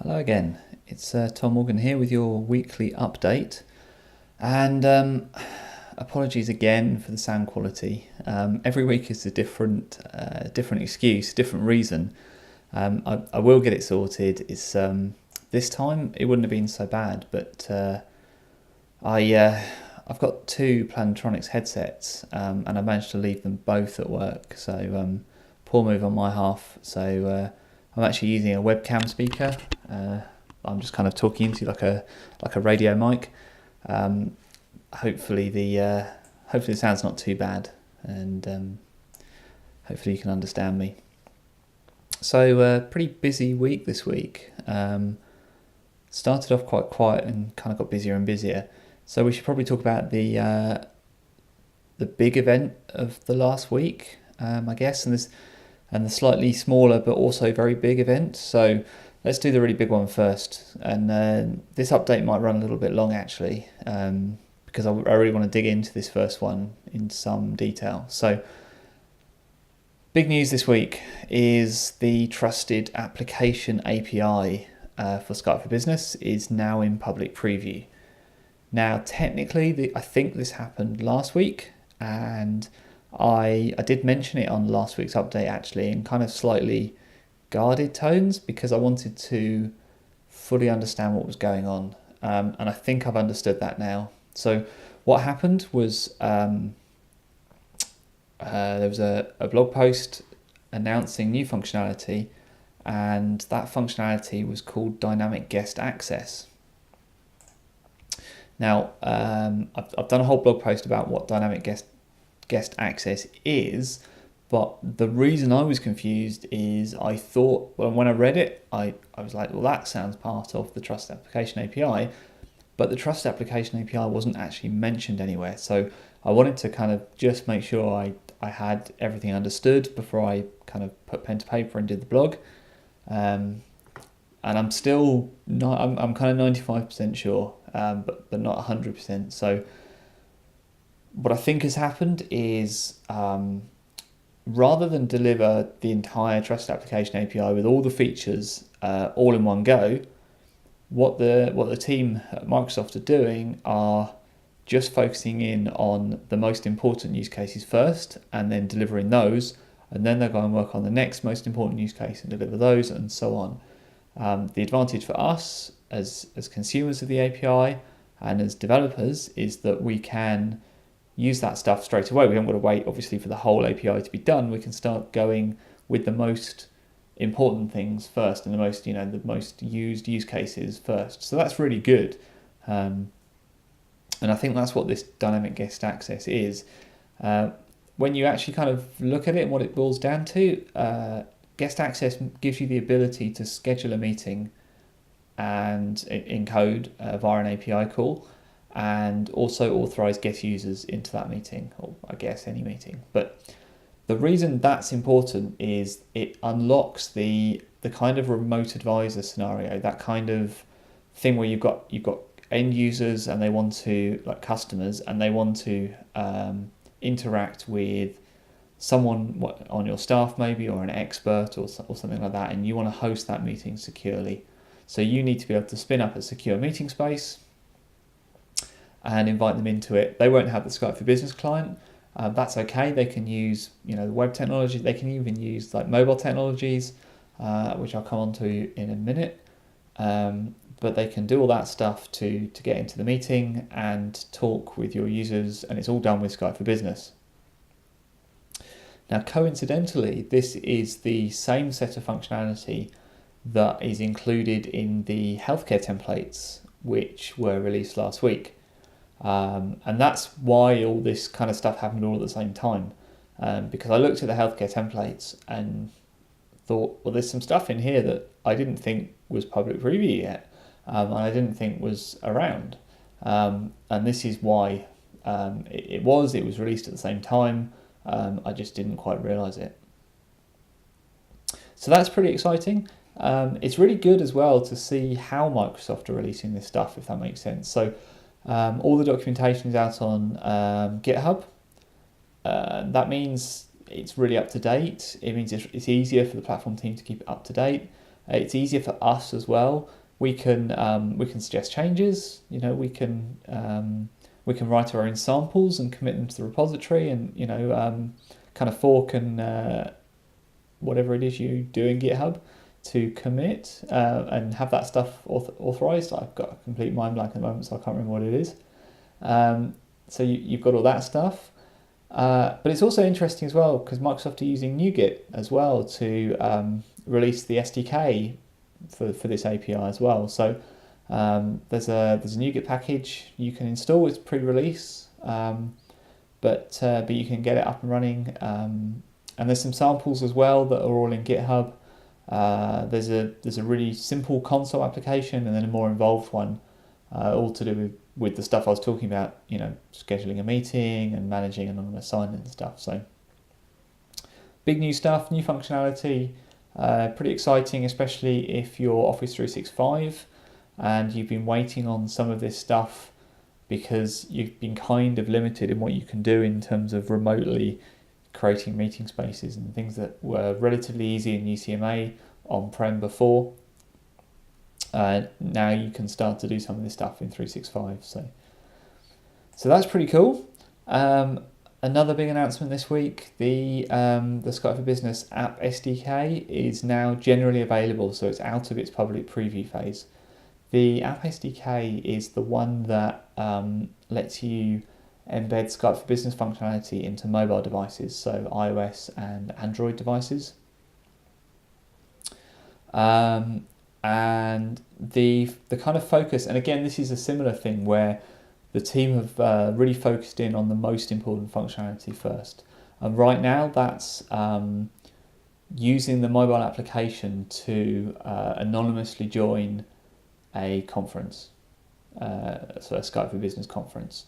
Hello again, it's Tom Morgan here with your weekly update, and apologies again for the sound quality. Every week is a different excuse, different reason. I will get it sorted. It's this time it wouldn't have been so bad, but I've got two Plantronics headsets, and I managed to leave them both at work. So poor move on my half. So I'm actually using a webcam speaker. I'm just kind of talking into like a radio mic. Hopefully the sound's not too bad, and hopefully you can understand me. So pretty busy week this week. Started off quite quiet and kind of got busier and busier. So we should probably talk about the big event of the last week, I guess, and the slightly smaller but also very big event. So let's do the really big one first. And this update might run a little bit long actually, because I really want to dig into this first one in some detail. So big news this week is the Trusted Application API for Skype for Business is now in public preview. Now, technically, I think this happened last week, and I did mention it on last week's update actually in kind of slightly guarded tones because I wanted to fully understand what was going on, and I think I've understood that now. So what happened was there was a blog post announcing new functionality, and that functionality was called Dynamic Guest Access. Now, I've done a whole blog post about what Dynamic Guest Access is, but the reason I was confused is I thought, well, when I read it, I was like, well, that sounds part of the Trust Application API, but the Trust Application API wasn't actually mentioned anywhere. So I wanted to kind of just make sure I had everything understood before I kind of put pen to paper and did the blog. And I'm still not, I'm kind of 95% sure, but not 100%. So what I think has happened is rather than deliver the entire Trusted Application API with all the features all in one go, what the team at Microsoft are doing are just focusing in on the most important use cases first and then delivering those, and then they'll go and work on the next most important use case and deliver those, and so on. The advantage for us as consumers of the API and as developers is that we can use that stuff straight away. We haven't got to wait, obviously, for the whole API to be done. We can start going with the most important things first and the most used use cases first. So that's really good. And I think that's what this Dynamic Guest Access is. When you actually kind of look at it and what it boils down to, Guest Access gives you the ability to schedule a meeting and in code via an API call, and also authorize guest users into that meeting, or I guess any meeting. But the reason that's important is it unlocks the kind of remote advisor scenario, that kind of thing where you've got end users and they want to, like customers, and they want to interact with someone on your staff maybe, or an expert or something like that, and you want to host that meeting securely. So you need to be able to spin up a secure meeting space and invite them into it. They won't have the Skype for Business client. That's okay. They can use the web technology. They can even use like mobile technologies, which I'll come on to in a minute. But they can do all that stuff to get into the meeting and talk with your users, and it's all done with Skype for Business. Now, coincidentally, this is the same set of functionality that is included in the healthcare templates, which were released last week. And that's why all this kind of stuff happened all at the same time. Because I looked at the healthcare templates and thought, well, there's some stuff in here that I didn't think was public preview yet, and I didn't think was around. And this is why it was released at the same time. I just didn't quite realise it. So that's pretty exciting. It's really good as well to see how Microsoft are releasing this stuff, if that makes sense. So all the documentation is out on GitHub. That means it's really up to date. It means it's easier for the platform team to keep it up to date. It's easier for us as well. We can suggest changes. We can write our own samples and commit them to the repository, and kind of fork and whatever it is you do in GitHub to commit and have that stuff authorized. I've got a complete mind blank at the moment, so I can't remember what it is. So you've got all that stuff. But it's also interesting as well because Microsoft are using NuGet as well to release the SDK for this API as well. So there's a NuGet package you can install. It's pre-release, but you can get it up and running. And there's some samples as well that are all in GitHub. There's a really simple console application and then a more involved one, all to do with the stuff I was talking about, scheduling a meeting and managing anonymous sign-in and stuff. So big new stuff, new functionality, pretty exciting, especially if you're Office 365 and you've been waiting on some of this stuff because you've been kind of limited in what you can do in terms of remotely creating meeting spaces and things that were relatively easy in UCMA on-prem before. Now you can start to do some of this stuff in 365. So that's pretty cool. Another big announcement this week, the Skype for Business app SDK is now generally available, so it's out of its public preview phase. The app SDK is the one that lets you embed Skype for Business functionality into mobile devices, so iOS and Android devices. And the kind of focus, and again, this is a similar thing where the team have really focused in on the most important functionality first. And right now, that's using the mobile application to anonymously join a conference, so a Skype for Business conference.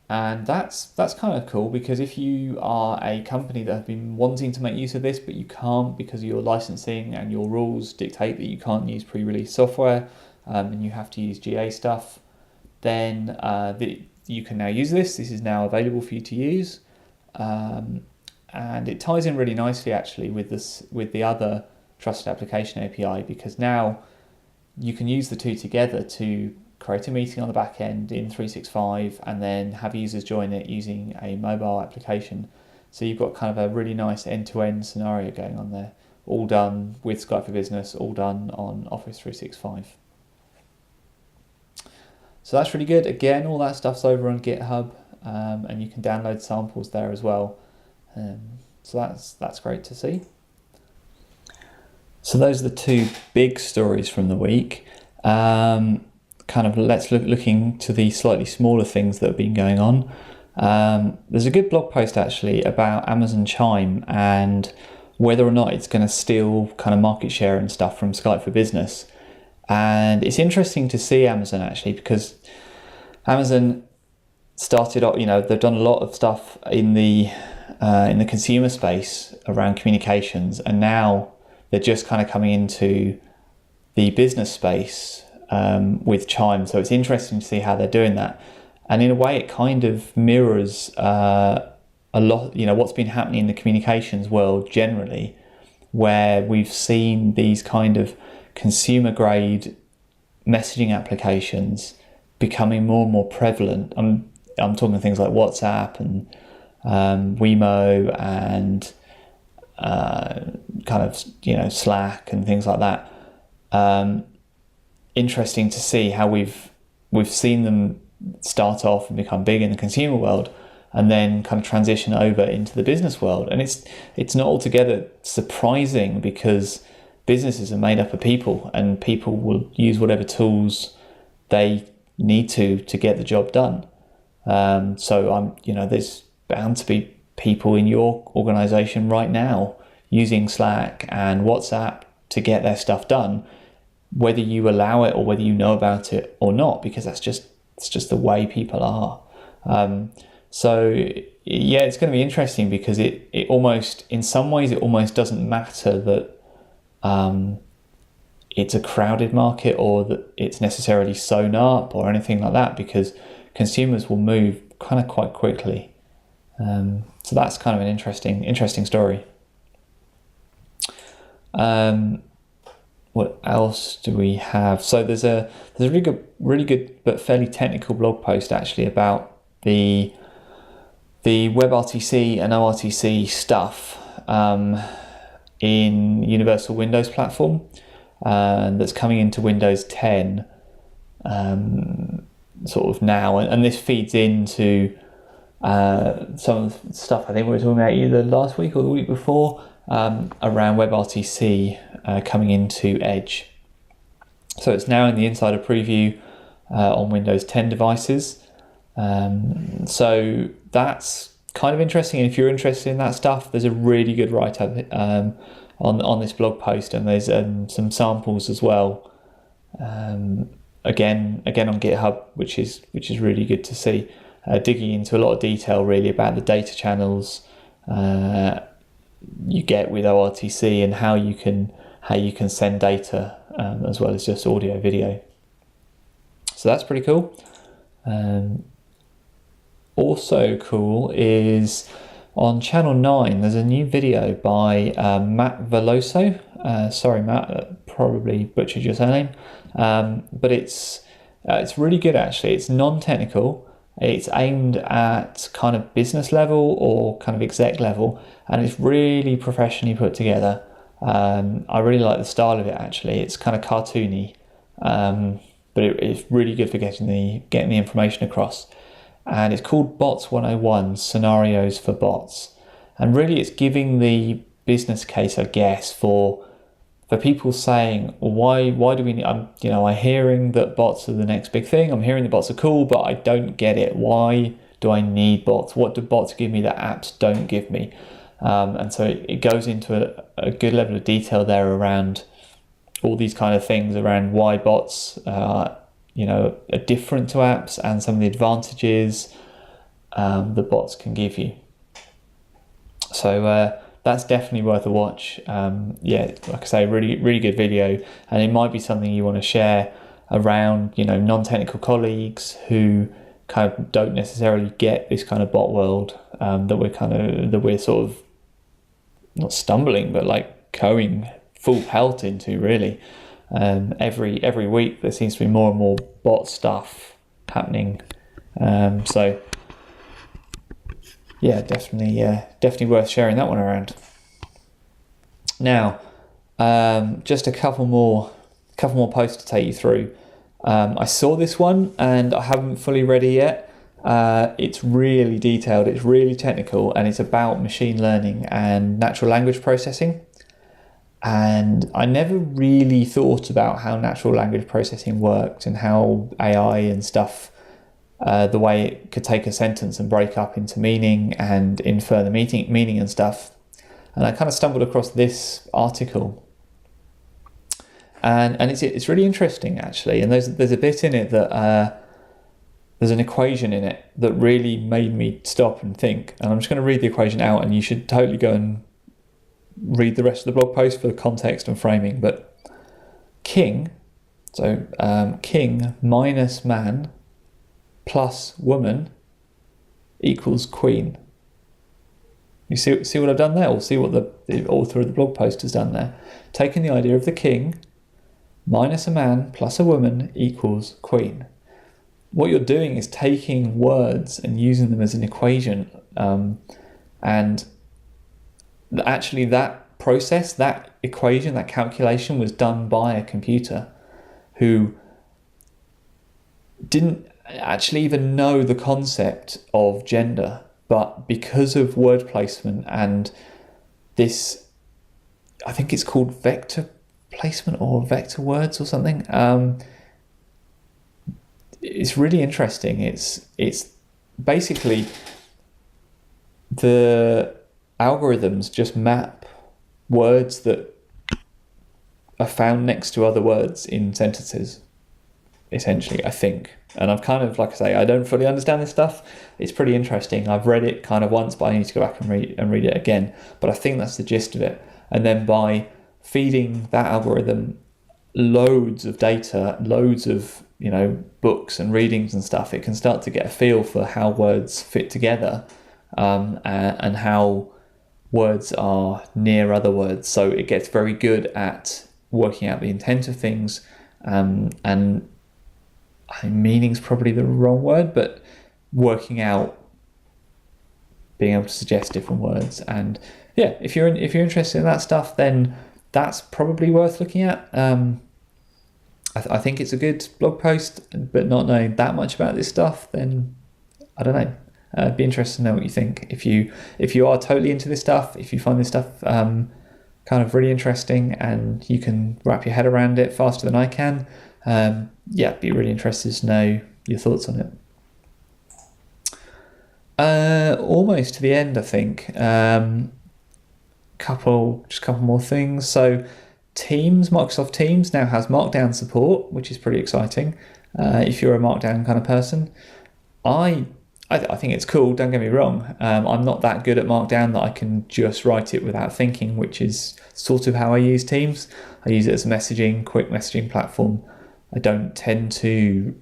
And that's kind of cool because if you are a company that have been wanting to make use of this, but you can't because your licensing and your rules dictate that you can't use pre-release software and you have to use GA stuff, then you can now use this. This is now available for you to use. And it ties in really nicely actually with the other Trusted Application API, because now you can use the two together to create a meeting on the back end in 365 and then have users join it using a mobile application. So you've got kind of a really nice end-to-end scenario going on there, all done with Skype for Business, all done on Office 365. So that's really good. Again, all that stuff's over on GitHub, and you can download samples there as well. So that's great to see. So those are the two big stories from the week. Kind of let's looking to the slightly smaller things that have been going on. There's a good blog post actually about Amazon Chime and whether or not it's going to steal kind of market share and stuff from Skype for Business. And it's interesting to see Amazon actually, because Amazon started off, they've done a lot of stuff in the consumer space around communications, and now they're just kind of coming into the business space with Chime. So it's interesting to see how they're doing that. And in a way, it kind of mirrors a lot, what's been happening in the communications world generally, where we've seen these kind of consumer grade messaging applications becoming more and more prevalent. I'm talking things like WhatsApp and Wemo and kind of Slack and things like that. Interesting to see how we've seen them start off and become big in the consumer world and then kind of transition over into the business world. And it's not altogether surprising, because businesses are made up of people, and people will use whatever tools they need to get the job done. So there's bound to be people in your organization right now using Slack and WhatsApp to get their stuff done, whether you allow it or whether you know about it or not, because it's just the way people are. So yeah, it's going to be interesting, because it almost, in some ways, it almost doesn't matter that it's a crowded market or that it's necessarily sewn up or anything like that, because consumers will move kind of quite quickly. So that's kind of an interesting story. what else do we have? So there's a really good but fairly technical blog post actually about the WebRTC and ORTC stuff in Universal Windows platform that's coming into Windows 10 sort of now, and this feeds into some of the stuff I think we were talking about either last week or the week before around WebRTC coming into Edge. So it's now in the insider preview on Windows 10 devices. So that's kind of interesting. And if you're interested in that stuff, there's a really good write-up on this blog post, and there's some samples as well. Again on GitHub, which is really good to see. Digging into a lot of detail really about the data channels you get with ORTC and how you can send data as well as just audio video. So that's pretty cool. Also cool is on channel 9 there's a new video by Matt Veloso. Sorry Matt, probably butchered your surname, but it's really good actually. It's non-technical. It's aimed at kind of business level or kind of exec level, and it's really professionally put together. I really like the style of it actually. It's kind of cartoony, but it's really good for getting the information across. And it's called Bots 101, Scenarios for Bots. And really it's giving the business case, I guess, for people saying, why do we need, I'm hearing that bots are the next big thing. I'm hearing that bots are cool, but I don't get it. Why do I need bots? What do bots give me that apps don't give me? And so it goes into a good level of detail there around all these kind of things, around why bots are different to apps and some of the advantages that bots can give you. So that's definitely worth a watch. Like I say, really good video, and it might be something you want to share around non-technical colleagues who kind of don't necessarily get this kind of bot world that we're sort of not stumbling but like going full pelt into really. Every week there seems to be more and more bot stuff happening. So yeah, definitely worth sharing that one around. Now, just a couple more posts to take you through. I saw this one and I haven't fully read it yet. It's really detailed, it's really technical, and it's about machine learning and natural language processing. And I never really thought about how natural language processing worked and how AI and stuff, the way it could take a sentence and break up into meaning and infer the meaning and stuff. And I kind of stumbled across this article, and it's really interesting actually. And there's a bit in it that there's an equation in it that really made me stop and think. And I'm just going to read the equation out, and you should totally go and read the rest of the blog post for the context and framing. But king minus man plus woman equals queen. You see what I've done there, or see what the author of the blog post has done there? Taking the idea of the king minus a man plus a woman equals queen. What you're doing is taking words and using them as an equation, and actually that process, that equation, that calculation was done by a computer who didn't actually even know the concept of gender, but because of word placement and this, I think it's called vector placement or vector words or something, it's really interesting. It's basically the algorithms just map words that are found next to other words in sentences, essentially, I think. And I've kind of, like I say, I don't fully understand this stuff. It's pretty interesting. I've read it kind of once, but I need to go back and read it again. But I think that's the gist of it. And then by feeding that algorithm loads of data, loads of books and readings and stuff, it can start to get a feel for how words fit together, and how words are near other words. So it gets very good at working out the intent of things, and I think meaning's probably the wrong word, but working out, being able to suggest different words. And yeah, if you're interested in that stuff, then that's probably worth looking at. I think it's a good blog post, but not knowing that much about this stuff, then I don't know. I'd be interested to know what you think. If you are totally into this stuff, if you find this stuff kind of really interesting and you can wrap your head around it faster than I can, be really interested to know your thoughts on it. Almost to the end, I think. Couple more things. So Microsoft Teams now has Markdown support, which is pretty exciting. If you're a Markdown kind of person, I think it's cool. Don't get me wrong. I'm not that good at Markdown that I can just write it without thinking, which is sort of how I use Teams. I use it as a quick messaging platform. I don't tend to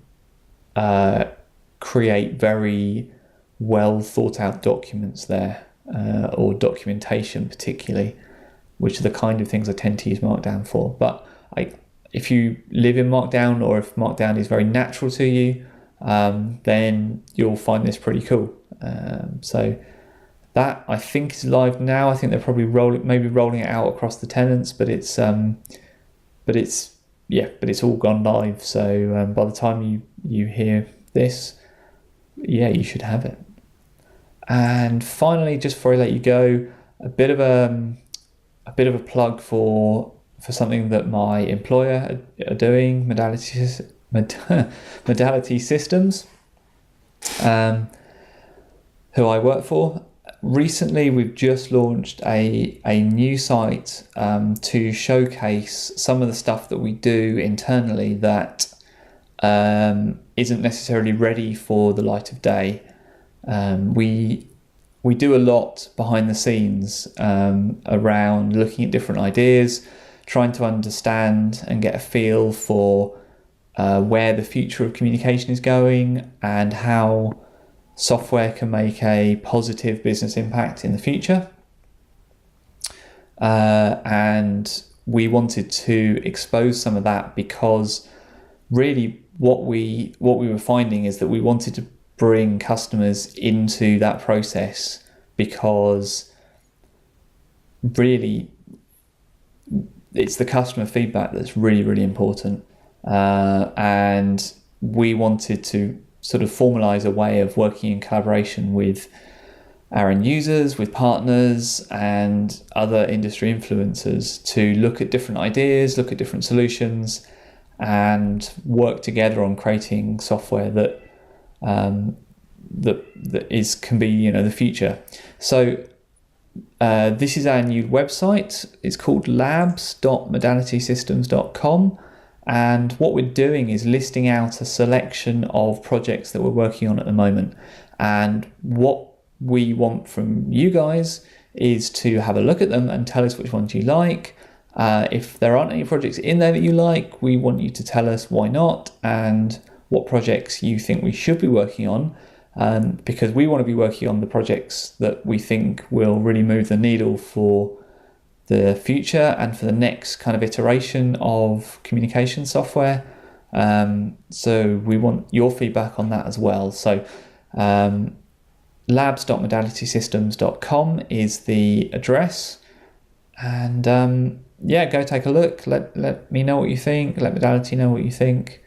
create very well thought out documents there, or documentation particularly, which are the kind of things I tend to use Markdown for. But if you live in Markdown, or if Markdown is very natural to you, then you'll find this pretty cool. So that, I think, is live now. I think they're probably rolling it out across the tenants, but it's all gone live. So by the time you hear this, you should have it. And finally, just before I let you go, a bit of a plug for something that my employer are doing, Modality Systems, who I work for. Recently, we've just launched a new site to showcase some of the stuff that we do internally that isn't necessarily ready for the light of day. We do a lot behind the scenes around looking at different ideas, trying to understand and get a feel for where the future of communication is going and how software can make a positive business impact in the future. And we wanted to expose some of that because really what we were finding is that we wanted to bring customers into that process, because really it's the customer feedback that's really, really important. And we wanted to sort of formalize a way of working in collaboration with our end users, with partners and other industry influencers to look at different ideas, look at different solutions, and work together on creating software that can be the future. So this is our new website. It's called labs.modalitysystems.com, and what we're doing is listing out a selection of projects that we're working on at the moment. And what we want from you guys is to have a look at them and tell us which ones you like. If there aren't any projects in there that you like, we want you to tell us why not and what projects you think we should be working on, because we want to be working on the projects that we think will really move the needle for the future and for the next kind of iteration of communication software. So we want your feedback on that as well. So labs.modalitysystems.com is the address, and go take a look. Let me know what you think. Let Modality know what you think.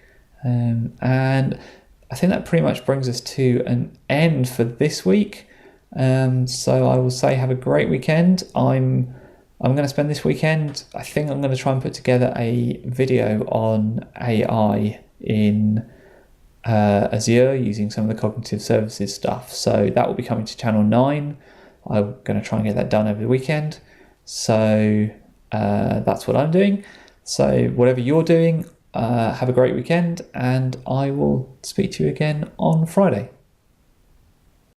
And I think that pretty much brings us to an end for this week. So I will say have a great weekend. I'm going to spend this weekend, I think I'm going to try and put together a video on AI in Azure using some of the cognitive services stuff. So that will be coming to channel 9. I'm going to try and get that done over the weekend. So that's what I'm doing. So whatever you're doing, have a great weekend, and I will speak to you again on Friday.